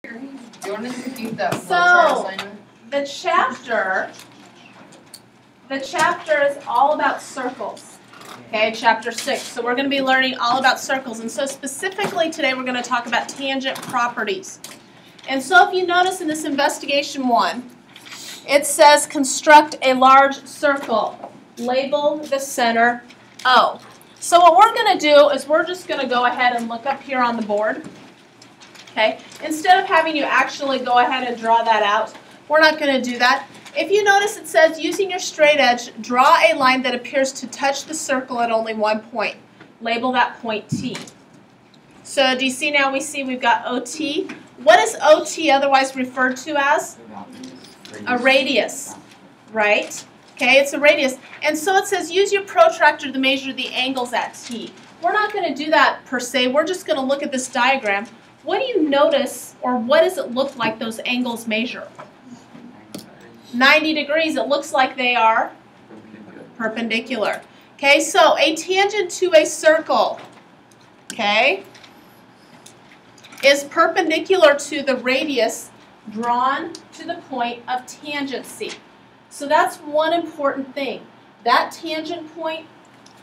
Do you want to repeat that So, assignment? the chapter is all about circles. Okay, chapter 6. So we're going to be learning all about circles. And so specifically today we're going to talk about tangent properties. And so if you notice in this investigation 1, it says construct a large circle. Label the center O. So what we're going to do is we're just going to go ahead and look up here on the board. Okay, instead of having you actually go ahead and draw that out, we're not going to do that. If you notice, it says using your straight edge, draw a line that appears to touch the circle at only one point. Label that point T. So do you see now we've got OT? What is OT otherwise referred to as? A radius, right? Okay, it's a radius. And so it says use your protractor to measure the angles at T. We're not going to do that per se. We're just going to look at this diagram. What do you notice, or what does it look like those angles measure? 90 degrees. It looks like they are perpendicular. Okay, so a tangent to a circle, okay, is perpendicular to the radius drawn to the point of tangency. So that's one important thing. That tangent point,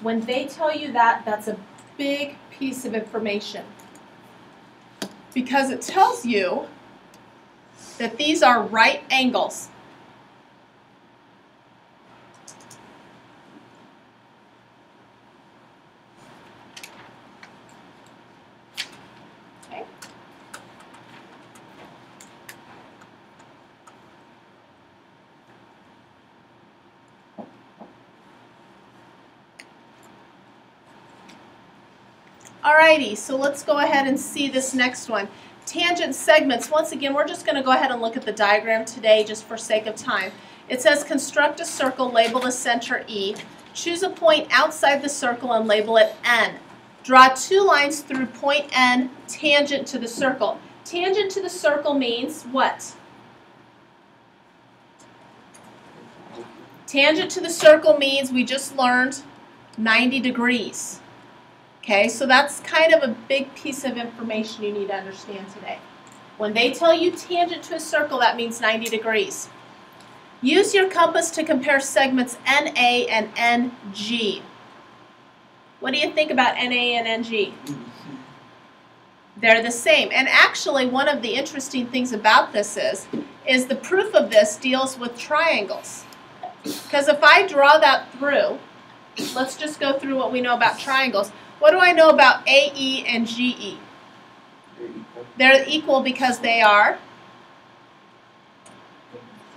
when they tell you that, that's a big piece of information. Because it tells you that these are right angles. Okay. Alrighty, so let's go ahead and see this next one. Tangent segments. Once again, we're just going to go ahead and look at the diagram today just for sake of time. It says construct a circle, label the center E. Choose a point outside the circle and label it N. Draw two lines through point N tangent to the circle. Tangent to the circle means what? Tangent to the circle means we just learned 90 degrees. Okay, so that's kind of a big piece of information you need to understand today. When they tell you tangent to a circle, that means 90 degrees. Use your compass to compare segments NA and NG. What do you think about NA and NG? They're the same. And actually, one of the interesting things about this is the proof of this deals with triangles. Because if I draw that through, let's just go through what we know about triangles. What do I know about AE and GE? They're equal because they are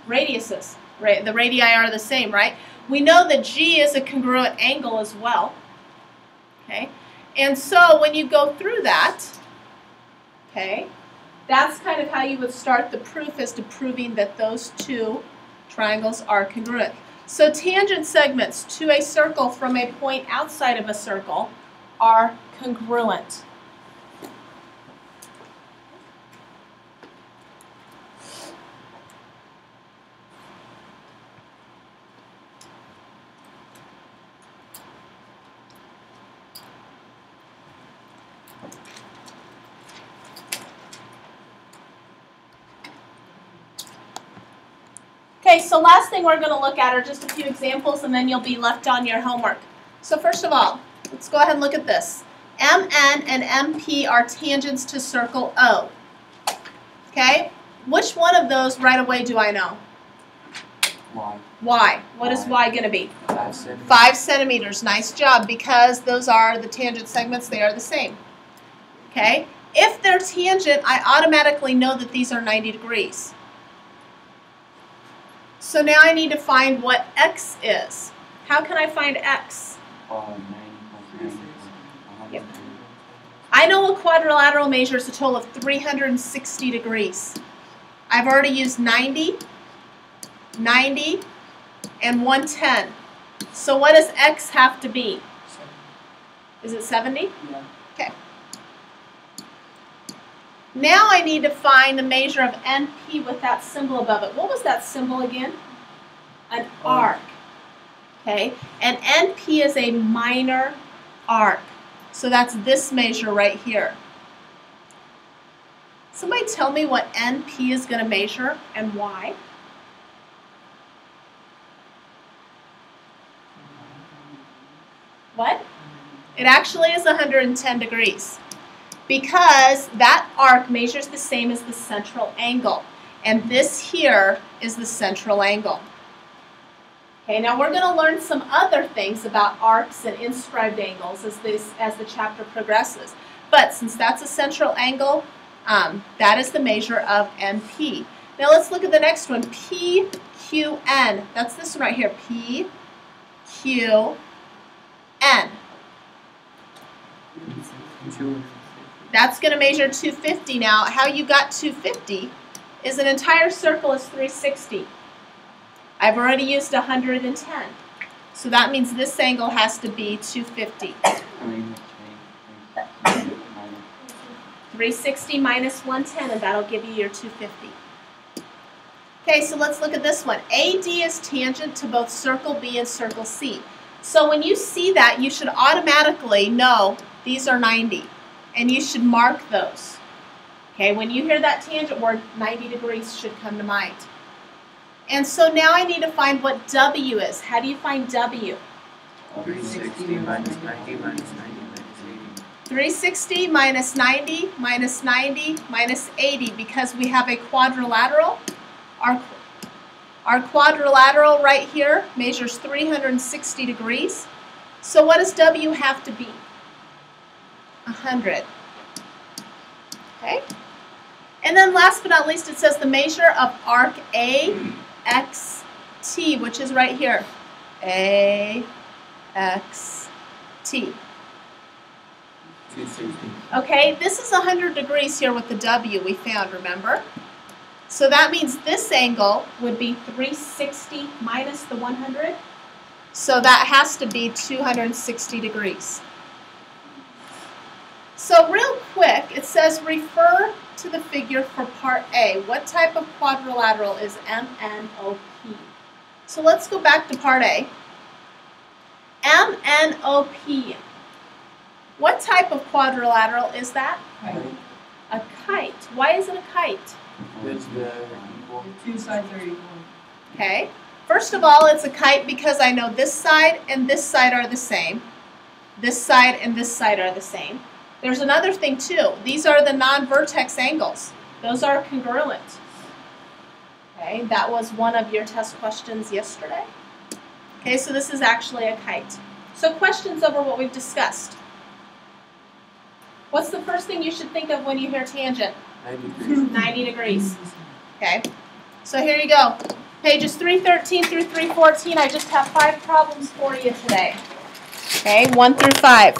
radiuses. Right? The radii are the same, right? We know that G is a congruent angle as well. Okay? And so when you go through that, okay, that's kind of how you would start the proof as to proving that those two triangles are congruent. So tangent segments to a circle from a point outside of a circle are congruent. Okay, so last thing we're going to look at are just a few examples and then you'll be left on your homework. So first of all, let's go ahead and look at this. MN and MP are tangents to circle O. Okay? Which one of those right away do I know? Y. Y. What is Y going to be? 5 centimeters. 5 centimeters. Nice job. Because those are the tangent segments, they are the same. Okay? If they're tangent, I automatically know that these are 90 degrees. So now I need to find what X is. How can I find X? 90 plus 90. Yep. I know a quadrilateral measures a total of 360 degrees. I've already used 90, 90, and 110. So what does X have to be? Is it 70? Yeah. Okay. Now I need to find the measure of NP with that symbol above it. What was that symbol again? An arc. Okay, and NP is a minor arc. So that's this measure right here. Somebody tell me what NP is going to measure and why. What? It actually is 110 degrees because that arc measures the same as the central angle. And this here is the central angle. Okay, now we're going to learn some other things about arcs and inscribed angles as the chapter progresses. But since that's a central angle, that is the measure of NP. Now let's look at the next one, PQN. That's this one right here, PQN. That's going to measure 250. Now, how you got 250 is an entire circle is 360. I've already used 110. So that means this angle has to be 250. 360 minus 110, and that'll give you your 250. Okay, so let's look at this one. AD is tangent to both circle B and circle C. So when you see that, you should automatically know these are 90, and you should mark those. Okay, when you hear that tangent word, 90 degrees should come to mind. And so now I need to find what W is. How do you find W? 360 minus 90 minus 90 minus 80. 360 minus 90 minus 90 minus 80, because we have a quadrilateral. Our quadrilateral right here measures 360 degrees. So what does W have to be? 100. Okay? And then last but not least, it says the measure of arc AXT, which is right here. AXT. 260. Okay, this is 100 degrees here with the W we found, remember? So that means this angle would be 360 minus the 100. So that has to be 260 degrees. So real quick, it says refer to the figure for part A. What type of quadrilateral is MNOP? So let's go back to part A. MNOP. What type of quadrilateral is that? A kite. Why is it a kite? It's the equal. The two sides are equal. Okay. First of all, it's a kite because I know this side and this side are the same. This side and this side are the same. There's another thing too. These are the non-vertex angles. Those are congruent. Okay, that was one of your test questions yesterday. Okay, so this is actually a kite. So questions over what we've discussed. What's the first thing you should think of when you hear tangent? 90 degrees. 90 degrees. Okay, so here you go. Pages 313 through 314, I just have 5 problems for you today. Okay, 1 through 5.